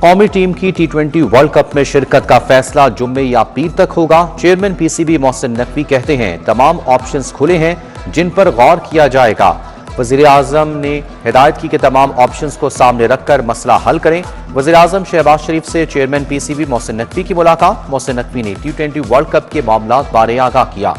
कौमी टीम की T20 world cup में शिरकत का फैसला जुम्मे या पीर तक होगा। चेयरमैन पीसीबी मोहसिन नकवी कहते हैं तमाम ऑप्शंस खुले हैं जिन पर गौर किया जाएगा। वजीर आजम ने हिदायत की कि तमाम ऑप्शंस को सामने रखकर मसला हल करें। वजीर आजम शहबाज शरीफ से चेयरमैन पीसीबी मोहसिन नकवी की मुलाकात। मोहसिन नकवी ने T20 वर्ल्ड कप के मामलात बारे आगाह किया।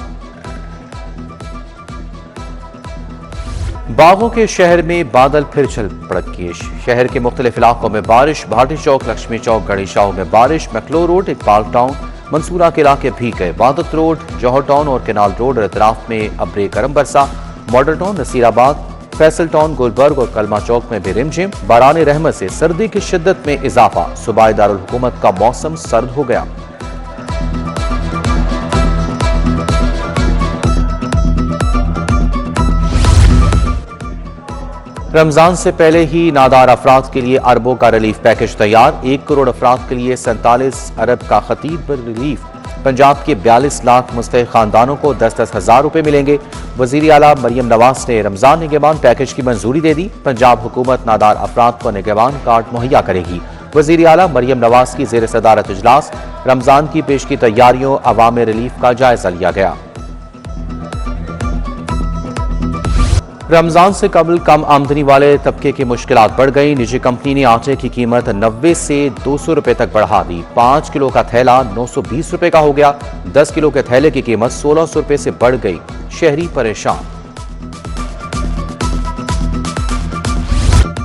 बागों के शहर में बादल फिर चल पड़े। शहर के मुख्तलिफ इलाकों में बारिश। भाटी चौक, लक्ष्मी चौक, गढ़ी शाह में बारिश। McLeod road, Iqbal town, Mansoora के इलाके भीग गए। वादत रोड, जौहर टाउन और केनाल रोड अतराफ में अब्रे करम बरसा। Model town, Nasirabad, Faisal town, Gulberg और कलमा चौक में भी रिमझिम। बारान रहमत से सर्दी की शिद्दत में इजाफा। सूबाई दारुल हुकूमत का मौसम सर्द हो गया। रमजान से पहले ही नादार अफराद के लिए अरबों का रिलीफ पैकेज तैयार। 1 करोड़ अफराद के लिए 47 अरब का खतीब रिलीफ। पंजाब के 42 लाख मुस्तहिक खानदानों को 10-10 हजार रुपए मिलेंगे। वजीर आला मरियम नवाज ने रमजान निगहबान पैकेज की मंजूरी दे दी। पंजाब हुकूमत नादार अफराद को निगहबान कार्ड मुहैया करेगी। वजीर आला मरियम नवाज की जेर सदारत इजलास रमजान की पेश की तैयारियों अवाम रिलीफ का जायजा लिया गया। रमजान से कबल कम आमदनी वाले तबके की मुश्किलात बढ़ गई। निजी कंपनी ने आटे की कीमत 90 से 200 रुपए तक बढ़ा दी। 5 किलो का थैला 920 रुपए का हो गया। 10 किलो के थैले की कीमत 1600 रुपए से बढ़ गई। शहरी परेशान।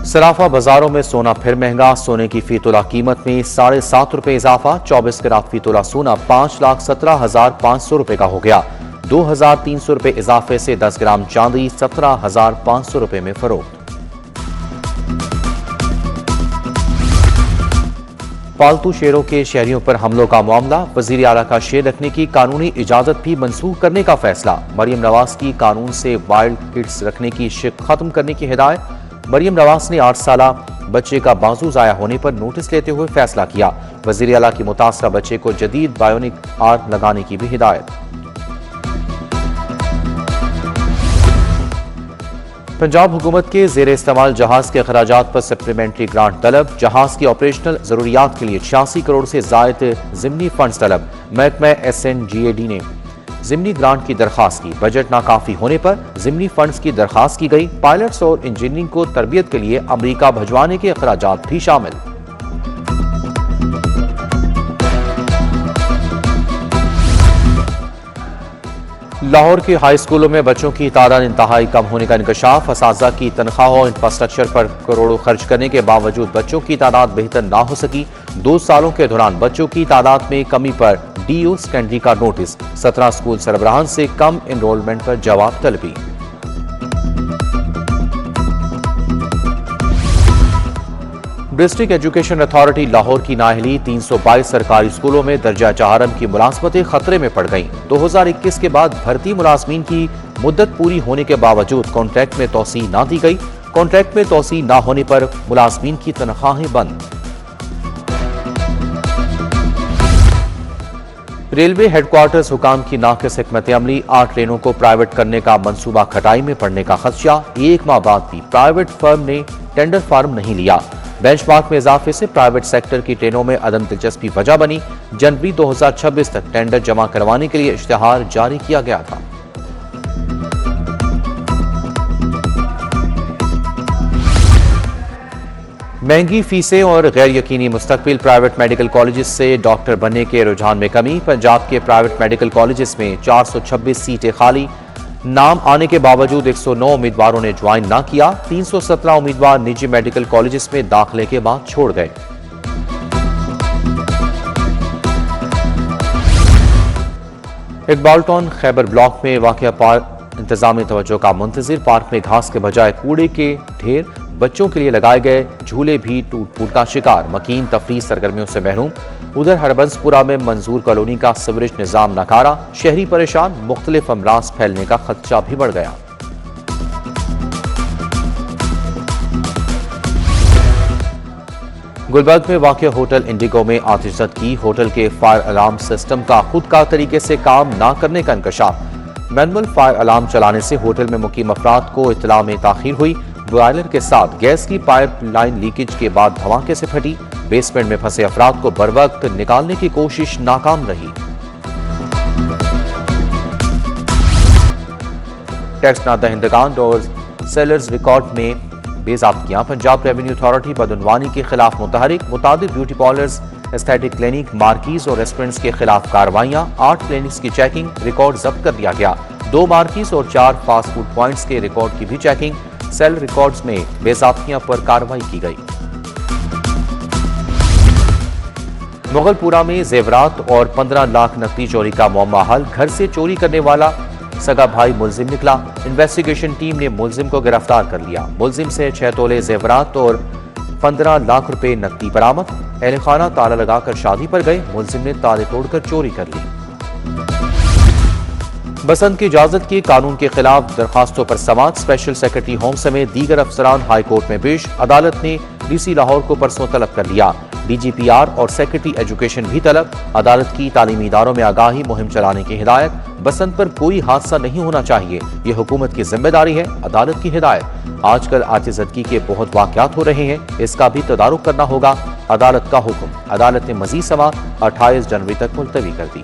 सराफा बाजारों में सोना फिर महंगा। सोने की फी तोला कीमत में 7.5 रुपए इजाफा। 24 कैरेट फी तोला सोना 5,17,500 रुपए का हो गया। 2,300 रुपए इजाफे से 10 ग्राम चांदी 17,500 रुपए में फरोख्त। पालतू शेरों के शहरियों पर हमलों का मामला। वजीर आला का शेर रखने की कानूनी इजाजत भी मनसूख करने का फैसला। मरियम नवाज की कानून से वाइल्ड किड्स रखने की शिक खत्म करने की हिदायत। मरियम नवाज ने 8 साला बच्चे का बाजू जाया होने पर नोटिस लेते हुए फैसला किया। वजीर आला की मुतासरा बच्चे को जदीद बायोनिक आर्म लगाने की भी हिदायत। पंजाब हुकूमत के जेर इस्तेमाल जहाज के अखराजात पर सप्लीमेंट्री ग्रांट तलब। जहाज की ऑपरेशनल जरूरियात के लिए 86 करोड़ से जायद जिमनी फंड्स तलब। महकमा SNGAD ने जिमनी ग्रांट की दरखास्त की। बजट नाकाफी होने पर जिमनी फंड्स की दरखास्त की गई। पायलट्स और इंजीनियरिंग को तरबियत के लिए अमरीका भिजवाने के अखराजात भी शामिल। लाहौर के हाई स्कूलों में बच्चों की तादाद इंतहाई कम होने का इंकशाफ। असातिज़ा की तनख्वाह और इंफ्रास्ट्रक्चर पर करोड़ों खर्च करने के बावजूद बच्चों की तादाद बेहतर ना हो सकी। 2 सालों के दौरान बच्चों की तादाद में कमी पर DO सेकेंडरी का नोटिस। 17 स्कूल सरबराहान से कम एनरोलमेंट पर जवाब तलबी। डिस्ट्रिक्ट एजुकेशन अथॉरिटी लाहौर की नाअहली 322 सरकारी स्कूलों में दर्जा चहारम की मुलाजमतें खतरे में पड़ गईं। 2021 के बाद भर्ती मुलाजमीन की मुद्दत पूरी होने के बावजूद कॉन्ट्रैक्ट में तोसी ना दी गई। कॉन्ट्रैक्ट में तोसी ना होने पर मुलाजमीन की तनख्वाहें बंद। रेलवे हेडक्वार्टर्स हुकाम की नाकिस हिकमत अमली। 8 ट्रेनों को प्राइवेट करने का मंसूबा खटाई में पड़ने का खदशा। 1 माह बाद भी प्राइवेट फर्म ने टेंडर फार्म नहीं लिया। बेंचमार्क में इजाफे से प्राइवेट सेक्टर की ट्रेनों में अदम दिलचस्पी वजह बनी। जनवरी 2026 तक टेंडर जमा करवाने के लिए इश्तिहार जारी किया गया था। महंगी फीसें और गैर यकीनी मुस्तकबिल। प्राइवेट मेडिकल कॉलेजेस से डॉक्टर बनने के रुझान में कमी। पंजाब के प्राइवेट मेडिकल कॉलेजेस में 426 सीटें खाली। नाम आने के बावजूद 109 उम्मीदवारों ने ज्वाइन ना किया। 317 उम्मीदवार निजी मेडिकल कॉलेजेस में दाखिले के बाद छोड़ गए। इकबाल टाउन खैबर ब्लॉक में वाक़या पार्क इंतजामी तवज्जो का मुंतजिर। पार्क में घास के बजाय कूड़े के ढेर। बच्चों के लिए लगाए गए झूले भी टूट फूट का शिकार। मकीन तफरीह सरगर्मियों से महरूम। उधर हरबंसपुरा में मंजूर कॉलोनी का सीवरेज निजाम नकारा। शहरी परेशान। मुख्तलिफ अमराज फैलने का खदशा भी बढ़ गया। गुलबर्ग में वाक़या होटल इंडिगो में आतिशज़द की। होटल के फायर अलार्म सिस्टम का खुदकार तरीके से काम न करने का इंकशाफ। मैनुअल फायर अलार्म चलाने से होटल में मुकीम अफराद को इत्तला में ताखीर हुई। बॉयलर के साथ गैस की पाइप लाइन लीकेज के बाद धमाके से फटी। बेसमेंट में फंसे अफराद को बरवक्त निकालने की कोशिश नाकाम रही। टैक्स नादहिंदगान और सेलर्स रिकॉर्ड में बेज़ाब्तियां। पंजाब रेवेन्यू अथॉरिटी बदउनवानी के खिलाफ मुतहरिक। मुतादिद beauty parlours, aesthetic clinic, marquees और रेस्टोरेंट्स के खिलाफ कार्रवाइयां। 8 क्लिनिक्स की चेकिंग, रिकॉर्ड जब्त कर लिया गया। 2 मार्कीज और 4 फास्ट फूड पॉइंट्स के रिकॉर्ड की भी चेकिंग। सेल रिकॉर्ड्स में बेज़ाब्तियां पर कार्रवाई की गई। मुगलपुरा में जेवरात और 15 लाख नकदी चोरी का मामला हल। घर से चोरी करने वाला सगा भाई मुलजिम निकला। इन्वेस्टिगेशन टीम ने मुलजिम को गिरफ्तार कर लिया। मुलजिम से 6 तोले जेवरात और 15 लाख रुपए नकदी बरामद। अहले खाना ताला लगाकर शादी पर गए, मुलजिम ने ताले तोड़कर चोरी कर ली। बसंत की इजाजत की कानून के खिलाफ दरखास्तों पर समाअत। स्पेशल सेक्रेटरी होम समेत दीगर अफसरान हाई कोर्ट में पेश। अदालत ने डीसी लाहौर को परसों तलब कर लिया। DGPR और सेक्रेटरी एजुकेशन भी तलब। अदालत की तालीमी इदारों में आगाही मुहिम चलाने की हिदायत। बसंत पर कोई हादसा नहीं होना चाहिए, ये हुकूमत की जिम्मेदारी है, अदालत की हिदायत। आजकल आतिशज़दगी के बहुत वाक़यात हो रहे हैं, इसका भी तदारुक करना होगा, अदालत का हुक्म। अदालत ने मजीद समाअत 28 जनवरी तक मुलतवी कर दी।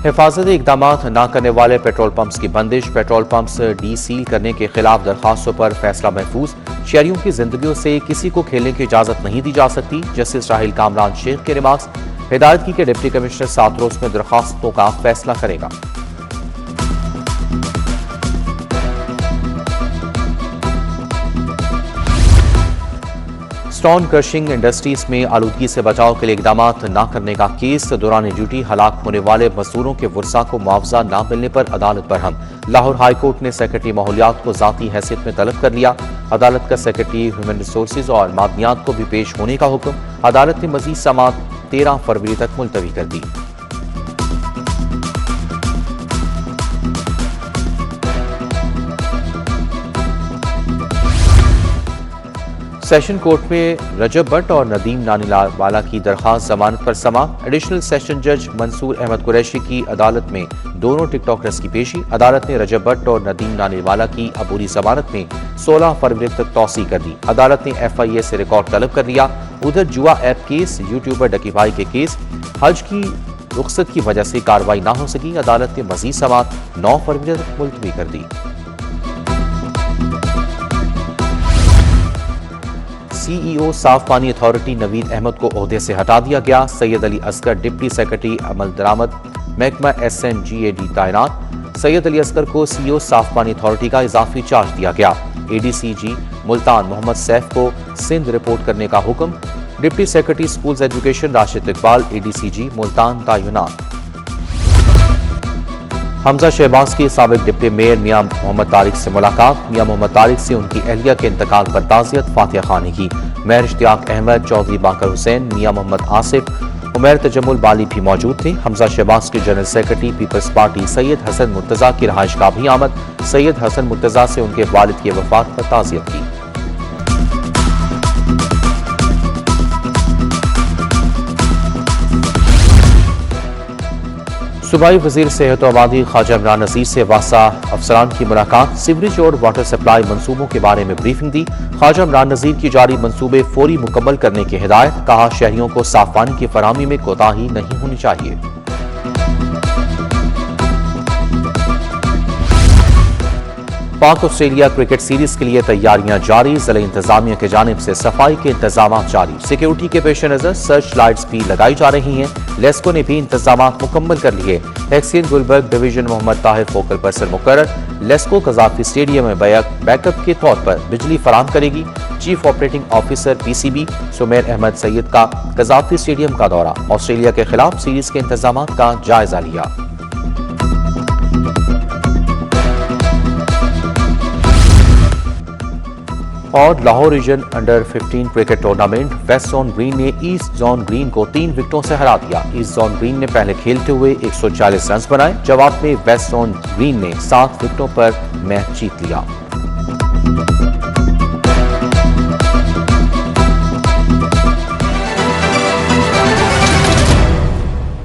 हिफाजती इकदामात न करने वाले पेट्रोल पंप्स की बंदिश। पेट्रोल पंप्स डीसील करने के खिलाफ दरखास्तों पर फैसला महफूज। शहरियों की जिंदगियों से किसी को खेलने की इजाजत नहीं दी जा सकती। जस्टिस राहिल कामरान शेख के रिमार्क्स। हिदायत की कि डिप्टी कमिश्नर 7 रोज में दरखास्तों का फैसला करेगा। स्टोन क्रशिंग इंडस्ट्रीज में आलूदगी से बचाव के लिए इकदामात न करने का केस। दौरान ड्यूटी हलाक होने वाले मजदूरों के वर्सा को मुआवजा न मिलने पर अदालत बरहम। लाहौर हाई कोर्ट ने सेक्रेटरी माहौलियात को जाती हैसियत में तलब कर लिया। अदालत का सेक्रेटरी ह्यूमन रिसोर्सेज और मादनियात को भी पेश होने का हुक्म। अदालत ने मजीद समाअत 13 फरवरी तक मुलतवी कर दी। सेशन कोर्ट में रजब भट्ट और नदीम नानीवाला की दरखास्त जमानत पर समाअत। एडिशनल सेशन जज मंसूर अहमद कुरैशी की अदालत में दोनों टिकटॉकर्स की पेशी। अदालत ने रजब भट्ट और नदीम नानीवाला की अबूरी जमानत में 16 फरवरी तक तौसी कर दी। अदालत ने FIA से रिकॉर्ड तलब कर लिया। उधर जुआ ऐप केस, यूट्यूबर डकी भाई के केस, हज की रुख्सत की वजह से कार्रवाई न हो सकी। अदालत ने मजीद समाअत 9 फरवरी तक मुलतवी कर दी। CEO साफ पानी अथॉरिटी नवीद अहमद को ओहदे से हटा दिया गया। सैयद अली असगर डिप्टी सेक्रेटरी अमल दरामद महकमा SNGAD तैनात। सैयद अली असगर को CEO साफ पानी अथॉरिटी का इजाफी चार्ज दिया गया। ADCG मुल्तान मोहम्मद सैफ को सिंध रिपोर्ट करने का हुक्म। Deputy secretary schools education Rashid Iqbal ADCG Multan तैनात। हमजा शहबाज की साबिक डिप्टी मेयर मियां मोहम्मद तारिक से मुलाकात। मियां मोहम्मद तारिक से उनकी अहलिया के इंतकाल पर ताज़ियत फातिहा खानी की। मेयर इश्तियाक अहमद, चौधरी बाकर हुसैन, मियां मोहम्मद आसिफ, उमैर तजम्मुल बाली भी मौजूद थे। हमजा शहबाज के जनरल सेक्रेटरी पीपल्स पार्टी सैयद हसन मुर्तजा की रहाइश का भी आमद। सैयद हसन मुर्तजा से उनके वालिद की वफात पर ताज़ियत की। सूबाई वजीर सेहत और आबादी ख्वाजा इमरान नज़ीर से वासा अफसरान की मुलाकात। सीवरेज और वाटर सप्लाई मंसूबों के बारे में ब्रीफिंग दी। ख्वाजा इमरान नज़ीर की जारी मंसूबे फौरी मुकम्मल करने की हिदायत। कहा शहरियों को साफ पानी की फराहमी में कोताही नहीं होनी चाहिए। पाक ऑस्ट्रेलिया क्रिकेट सीरीज के लिए तैयारियां जारी। जिला इंतजामिया की जानिब से सफाई के इंतजाम जारी। सिक्योरिटी के पेश नजर सर्च लाइट्स भी लगाई जा रही हैं। लेस्को ने भी इंतजाम मुकम्मल कर लिए। XEN Gulberg division Mohammad Tahir focal person मुकर्रर। लेस्को कजाफी स्टेडियम में बैकअप के तौर पर बिजली फराहम करेगी। Chief operating officer PCB Sumair Ahmed Syed का कजाफी स्टेडियम का दौरा। ऑस्ट्रेलिया के खिलाफ सीरीज के इंतजाम का जायजा लिया। और Lahore region under 15 cricket tournament west zone green ने ईस्ट जोन ग्रीन को 3 विकेटों से हरा दिया। ईस्ट जोन ग्रीन ने पहले खेलते हुए 140 रन बनाए। जवाब में वेस्ट जोन ग्रीन ने 7 विकेटों पर मैच जीत लिया।